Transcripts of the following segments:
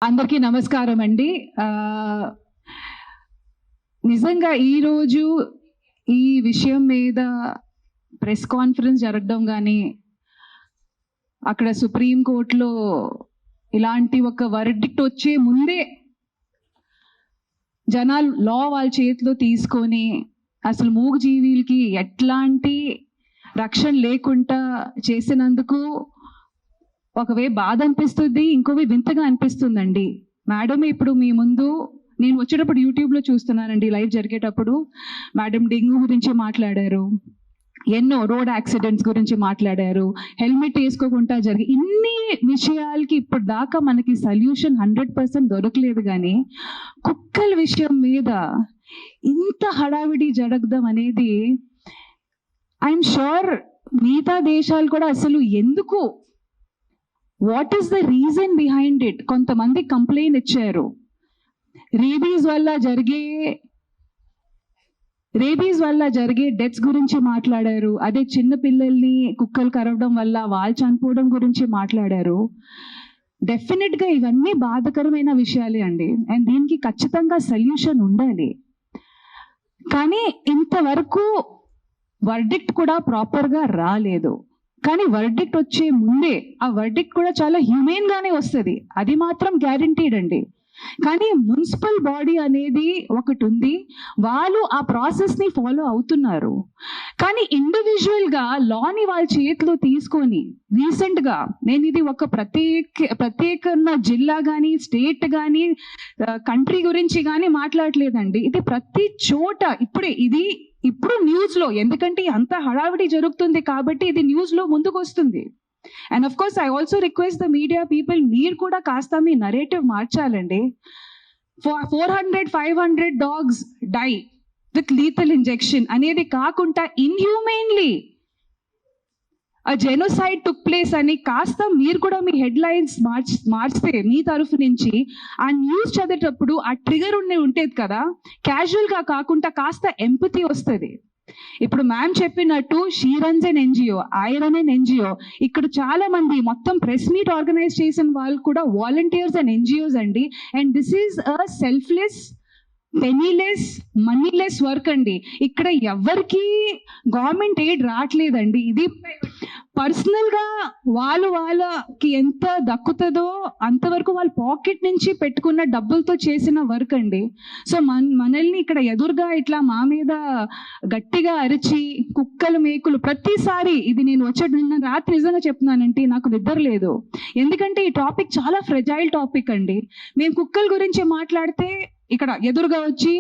అందరికీ నమస్కారం అండి. నిజంగా ఈరోజు ఈ విషయం మీద ప్రెస్ కాన్ఫరెన్స్ జరగడం కానీ, అక్కడ సుప్రీంకోర్టులో ఇలాంటి ఒక వర్డిక్ట్ వచ్చే ముందే జనాలు లా వాళ్ళ చేతిలో తీసుకొని అసలు మూగజీవులకి ఎట్లాంటి రక్షణ లేకుండా చేసినందుకు ఒకవే బాధ అనిపిస్తుంది, ఇంకోవే వింతగా అనిపిస్తుందండి. మేడం ఇప్పుడు మీ ముందు నేను వచ్చేటప్పుడు యూట్యూబ్లో చూస్తున్నానండి, లైవ్ జరిగేటప్పుడు మేడం డెంగ్యూ గురించి మాట్లాడారు, ఎన్నో రోడ్ యాక్సిడెంట్స్ గురించి మాట్లాడారు, హెల్మెట్ వేసుకోకుండా జరిగి ఇన్ని విషయాలకి ఇప్పుడు దాకా మనకి సొల్యూషన్ 100% దొరకలేదు. కానీ కుక్కల విషయం మీద ఇంత హడావిడి జరగడం అనేది ఐఎమ్ షూర్ మిగతా దేశాలు కూడా అసలు ఎందుకు, what is the reason behind it, కొంతమంది కంప్లైంట్ ఇచ్చారు. రేబీస్ వల్ల జరిగే డెత్స్ గురించి మాట్లాడారు. అదే చిన్న పిల్లల్ని కుక్కలు కరవడం వల్ల వాళ్ళు చనిపోవడం గురించి మాట్లాడారు. డెఫినెట్గా ఇవన్నీ బాధాకరమైన విషయాలే అండి, అండ్ దీనికి ఖచ్చితంగా సొల్యూషన్ ఉండాలి. కానీ ఇంతవరకు వర్డిక్ట్ కూడా ప్రాపర్గా రాలేదు. కానీ వర్డిక్ట్ వచ్చే ముందే ఆ వర్డిక్ట్ కూడా చాలా హ్యూమెన్ గానే వస్తుంది, అది మాత్రం గ్యారంటీడ్ అండి. కానీ మున్సిపల్ బాడీ అనేది ఒకటి ఉంది, వాళ్ళు ఆ ప్రాసెస్ని ఫాలో అవుతున్నారు. కానీ ఇండివిజువల్గా లాని వాళ్ళ చేతిలో తీసుకొని రీసెంట్గా నేను ఇది ఒక ప్రత్యేక జిల్లా కానీ స్టేట్ కానీ కంట్రీ గురించి కానీ మాట్లాడలేదండి. ఇది ప్రతి చోట ఇప్పుడు న్యూస్లో, ఎందుకంటే అంత హడావిడి జరుగుతుంది కాబట్టి ఇది న్యూస్లో ముందుకు వస్తుంది. And of course I also request the media people, మీరు కూడా కాస్త మీ నరేటివ్ మార్చాలండి. 400-500 dogs die with lethal injection అనేది కాకుండా ఇన్హ్యూమెన్లీ ఆ జెనోసైడ్ టుక్ ప్లేస్ అని కాస్త మీరు కూడా మీ హెడ్లైన్స్ మార్చితే మీ తరఫు నుంచి ఆ న్యూస్ చదివేటప్పుడు ఆ ట్రిగర్ ఉండేది కదా, క్యాజువల్గా కాకుండా కాస్త ఎంపతి వస్తుంది. ఇప్పుడు మ్యామ్ చెప్పినట్టు she runs an NGO, I run an NGO. ఇక్కడ చాలా మంది మొత్తం ప్రెస్ మీట్ ఆర్గనైజ్ చేసిన వాళ్ళు కూడా వాలంటీర్స్ అండ్ ఎన్జిఓస్ అండి. And this is a selfless, పెనీలెస్, మనీలెస్ work అండి. ఇక్కడ ఎవరికి గవర్నమెంట్ ఎయిడ్ రావట్లేదండి. ఇది పర్సనల్గా వాళ్ళకి ఎంత దక్కుతుందో అంతవరకు వాళ్ళ పాకెట్ నుంచి పెట్టుకున్న డబ్బులతో చేసిన వర్క్ అండి. సో మనల్ని ఇక్కడ ఎదురుగా ఇట్లా మా మీద గట్టిగా అరిచి కుక్కలు మేకులు ప్రతిసారి, ఇది నేను నిన్న రాత్రి నిజంగా చెప్తున్నానంటే నాకు నిద్ర లేదు, ఎందుకంటే ఈ టాపిక్ చాలా ఫ్రెజైల్ టాపిక్ అండి. మేము కుక్కల గురించి మాట్లాడితే ఇక్కడ ఎదురుగా వచ్చి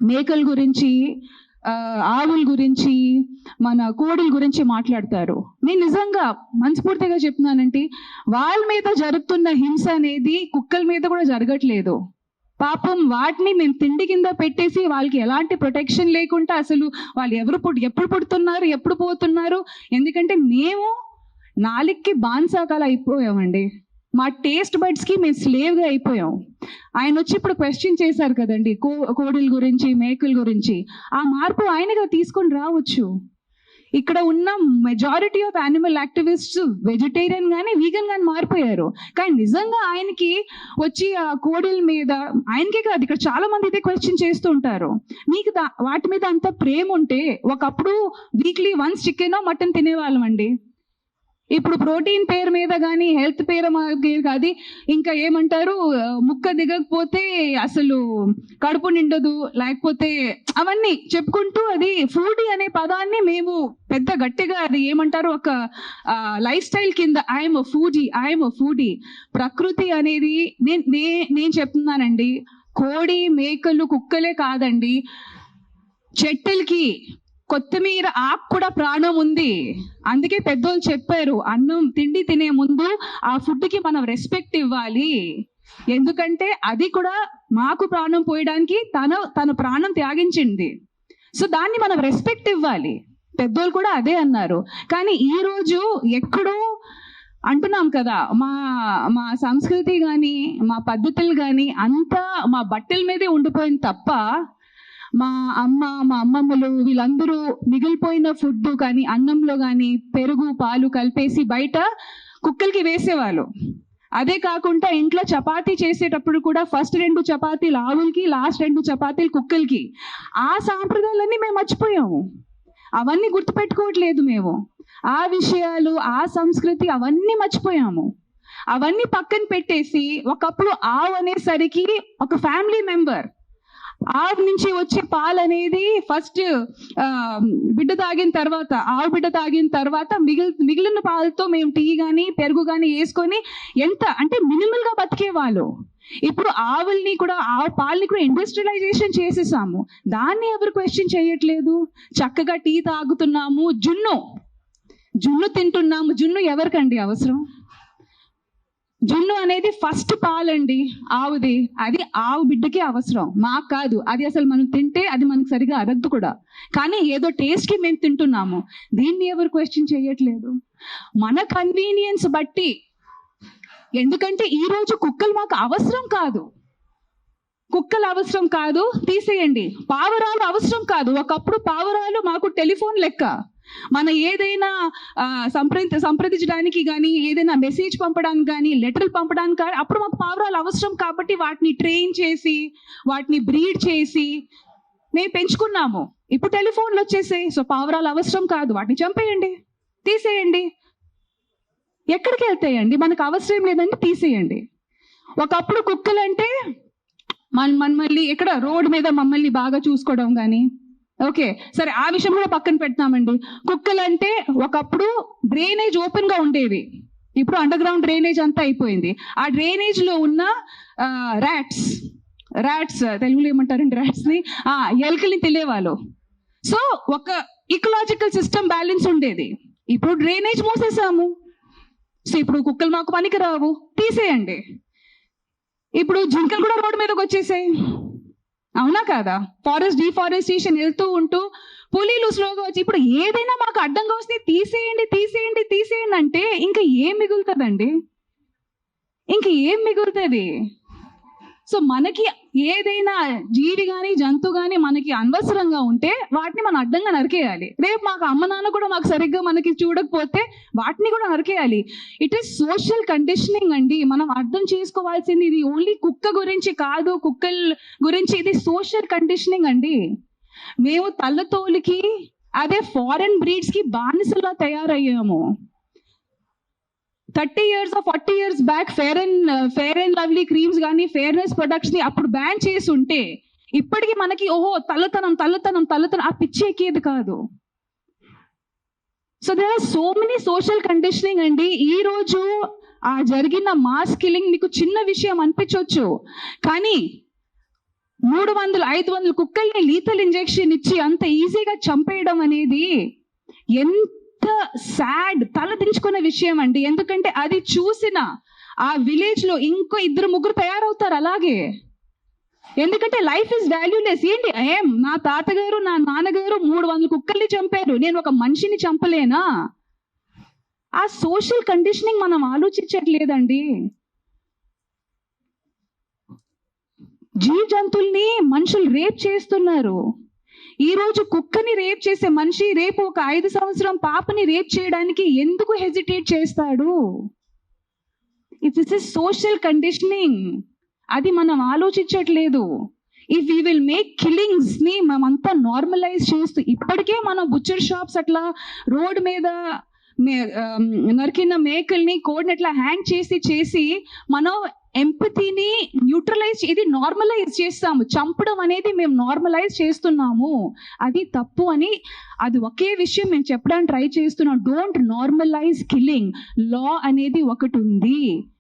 మేకల గురించి, ఆవుల గురించి, మన కోడిల గురించి మాట్లాడతారు. నేను నిజంగా మనస్ఫూర్తిగా చెప్తున్నానంటే వాళ్ళ మీద జరుగుతున్న హింస అనేది కుక్కల మీద కూడా జరగట్లేదు. పాపం వాటిని మేము తిండి కింద పెట్టేసి వాళ్ళకి ఎలాంటి ప్రొటెక్షన్ లేకుండా అసలు వాళ్ళు ఎప్పుడు పుడుతున్నారు, ఎప్పుడు పోతున్నారు, ఎందుకంటే మేము నాలుగుకి బాన్సాకాలు అయిపోయామండి. మా టేస్ట్ బడ్స్కి మేము స్లేవ్గా అయిపోయాం. ఆయన వచ్చి ఇప్పుడు క్వశ్చన్ చేశారు కదండి కోడిల గురించి, మేకల గురించి. ఆ మార్పు ఆయనగా తీసుకొని రావచ్చు. ఇక్కడ ఉన్న majority of animal activists vegetarian కానీ వీగన్ కానీ మారిపోయారు. కానీ నిజంగా ఆయనకి వచ్చి ఆ కోడిల మీద, ఆయనకే కాదు ఇక్కడ చాలా మంది ఇదే క్వశ్చన్ చేస్తూ ఉంటారు. మీకు వాటి మీద అంత ప్రేమ ఉంటే ఒకప్పుడు వీక్లీ వన్స్ చికెన్ మటన్ తినేవాళ్ళం అండి. ఇప్పుడు ప్రోటీన్ పేరు మీద కానీ హెల్త్ పేరు కాదు, ఇంకా ఏమంటారు, ముక్క దిగకపోతే అసలు కడుపు నిండదు, లేకపోతే అవన్నీ చెప్పుకుంటూ అది ఫుడీ అనే పదాన్ని మేము పెద్ద గట్టిగా అది ఏమంటారు ఒక లైఫ్ స్టైల్ కింద ఐఎమ్ అ ఫుడీ. ప్రకృతి అనేది నేను చెప్తున్నానండి, కోడి మేకలు కుక్కలే కాదండి, చెట్టులకి కొత్తిమీర ఆకు కూడా ప్రాణం ఉంది. అందుకే పెద్దోళ్ళు చెప్పారు, అన్నం తిండి తినే ముందు ఆ ఫుడ్కి మనం రెస్పెక్ట్ ఇవ్వాలి, ఎందుకంటే అది కూడా మాకు ప్రాణం పోయడానికి తన ప్రాణం త్యాగించింది. సో దాన్ని మనం రెస్పెక్ట్ ఇవ్వాలి. పెద్దోళ్ళు కూడా అదే అన్నారు. కానీ ఈరోజు ఎక్కడో అంటున్నాం కదా, మా సంస్కృతి కానీ మా పద్ధతులు కానీ అంతా మా బట్టల మీదే ఉండిపోయింది తప్ప మా అమ్మమ్మలు వీళ్ళందరూ మిగిలిపోయిన ఫుడ్ కానీ అన్నంలో కానీ పెరుగు పాలు కలిపేసి బయట కుక్కలకి వేసేవాళ్ళు. అదే కాకుండా ఇంట్లో చపాతీ చేసేటప్పుడు కూడా ఫస్ట్ 2 చపాతీలు ఆవులకి, లాస్ట్ 2 చపాతీలు కుక్కలకి. ఆ సాంప్రదాయాలన్నీ మేము మర్చిపోయాము. అవన్నీ గుర్తుపెట్టుకోవట్లేదు మేము. ఆ విషయాలు, ఆ సంస్కృతి అవన్నీ మర్చిపోయాము. అవన్నీ పక్కన పెట్టేసి ఒకప్పుడు ఆవు అనేసరికి ఒక ఫ్యామిలీ మెంబర్. ఆవు నుంచి వచ్చే పాలు అనేది ఫస్ట్ ఆవు బిడ్డ తాగిన తర్వాత మిగిలిన పాలతో మేము టీ కానీ పెరుగు కానీ వేసుకొని ఎంత అంటే మినిమల్ గా బతికేవాళ్ళు. ఇప్పుడు ఆవుల్ని కూడా పాలని కూడా ఇండస్ట్రియలైజేషన్ చేసేసాము. దాన్ని ఎవరు క్వశ్చన్ చేయట్లేదు. చక్కగా టీ తాగుతున్నాము, జున్ను తింటున్నాము. జున్ను ఎవరికండి అవసరం? జున్ను అనేది ఫస్ట్ పాలండి ఆవుది. అది ఆవు బిడ్డకే అవసరం, మాకు కాదు. అది అసలు మనం తింటే అది మనకు సరిగా అరగదు కూడా. కానీ ఏదో టేస్ట్కి మేము తింటున్నాము. దీన్ని ఎవరు క్వశ్చన్ చేయట్లేదు. మన కన్వీనియన్స్ బట్టి. ఎందుకంటే ఈరోజు కుక్కలు మాకు అవసరం కాదు. కుక్కలు అవసరం కాదు, తీసేయండి. పావురాలు అవసరం కాదు. ఒకప్పుడు పావురాలు మాకు టెలిఫోన్ లెక్క. మన ఏదైనా సంప్రదించడానికి కానీ, ఏదైనా మెసేజ్ పంపడానికి కానీ, లెటర్లు పంపడానికి కానీ అప్పుడు మాకు పావురాలు అవసరం. కాబట్టి వాటిని ట్రైన్ చేసి, వాటిని బ్రీడ్ చేసి మేము పెంచుకున్నాము. ఇప్పుడు టెలిఫోన్లు వచ్చేసాయి. సో పావురాలు అవసరం కాదు, వాటిని చంపేయండి, తీసేయండి. ఎక్కడికి వెళ్తాయండి? మనకు అవసరం లేదండి, తీసేయండి. ఒకప్పుడు కుక్కలంటే మమ్మల్ని ఇక్కడ రోడ్డు మీద మమ్మల్ని బాగా చూసుకోవడం కానీ, ఓకే సరే ఆ విషయం కూడా పక్కన పెడతామండి. కుక్కలంటే ఒకప్పుడు డ్రైనేజ్ ఓపెన్ గా ఉండేవి. ఇప్పుడు అండర్ గ్రౌండ్ డ్రైనేజ్ అంతా అయిపోయింది. ఆ డ్రైనేజ్ లో ఉన్న ర్యాట్స్ తెలుగులో ఏమంటారండి ర్యాట్స్ ని? ఎలుకల్ని తెలియవాళ్ళు. సో ఒక ఇకలాజికల్ సిస్టమ్ బ్యాలెన్స్ ఉండేది. ఇప్పుడు డ్రైనేజ్ మూసేసాము. సో ఇప్పుడు కుక్కలు మాకు పనికి రావు, తీసేయండి. ఇప్పుడు జింకలు కూడా రోడ్డు మీదకి వచ్చేసాయి, అవునా కాదా? ఫారెస్ట్ డిఫారెస్టేషన్ వెళ్తూ ఉంటూ పులీలు స్లోగా వచ్చి ఇప్పుడు ఏదైనా మాకు అడ్డంగా వస్తే తీసేయండి అంటే ఇంకా ఏం మిగులుతుందండి? ఇంక ఏం మిగులుతుంది? సో మనకి ఏదైనా జీవి కానీ జంతువు కానీ మనకి అనవసరంగా ఉంటే వాటిని మనం అడ్డంగా నరికేయాలి. రేపు మాకు అమ్మ నాన్న కూడా మాకు సరిగ్గా మనకి చూడకపోతే వాటిని కూడా నరికేయాలి. ఇట్ ఈస్ సోషల్ కండిషనింగ్ అండి. మనం అర్థం చేసుకోవాల్సింది ఇది ఓన్లీ కుక్క గురించి కాదు, కుక్కల గురించి. ఇది సోషల్ కండిషనింగ్ అండి. మేము తల్లతోలికి అదే ఫారెన్ బ్రీడ్స్ కి బానిసలా తయారయ్యాము. 30 years or 40 years back fair and lovely creams కానీ, ఫెయిర్నెస్ ప్రొడక్ట్స్ ని అప్పుడు బ్యాన్ చేసి ఉంటే ఇప్పటికీ మనకి ఓహో తల్లతనం ఆ పిచ్చి ఎక్కేది కాదు. So there are so many social conditioning అండి. ఈ రోజు ఆ జరిగిన మాస్ కిల్లింగ్ మీకు చిన్న విషయం అనిపించవచ్చు, కానీ 300-500 కుక్కల్ని లీథల్ ఇంజెక్షన్ ఇచ్చి అంత ఈజీగా చంపేయడం అనేది ఎంత సాడ్, తలదించుకునే విషయం అండి. ఎందుకంటే అది చూసిన ఆ విలేజ్ లో ఇంకో 2-3 తయారవుతారు అలాగే. ఎందుకంటే లైఫ్ ఇస్ వాల్యూలెస్. ఏంటి నా తాతగారు నా నాన్నగారు 300 కుక్కల్ని చంపారు, నేను ఒక మనిషిని చంపలేనా? ఆ సోషల్ కండిషనింగ్ మనం ఆలోచించట్లేదండి. జీవ జంతువుల్ని మనుషులు రేప్ చేస్తున్నారు. ఈ రోజు కుక్కని రేప్ చేసే మనిషి రేపు ఒక 5 సంవత్సరం పాపని రేప్ చేయడానికి ఎందుకు హెజిటేట్ చేస్తాడు? It's social conditioning. అది మనం ఆలోచించట్లేదు. If we will make killings ని మనమంతా నార్మలైజ్ చేస్తూ, ఇప్పటికే మనం బుచ్చర్ షాప్స్ అట్లా రోడ్ మీద నరికిన మేకల్ని కోడిని అట్లా హ్యాంగ్ చేసి మనం ఎంపతిని న్యూట్రలైజ్, ఇది నార్మలైజ్ చేస్తాము. చంపడం అనేది మేము నార్మలైజ్ చేస్తున్నాము. అది తప్పు అని అది ఒకే విషయం మేము చెప్పడానికి ట్రై చేస్తున్నాం. Don't normalise killing. లా అనేది ఒకటి ఉంది.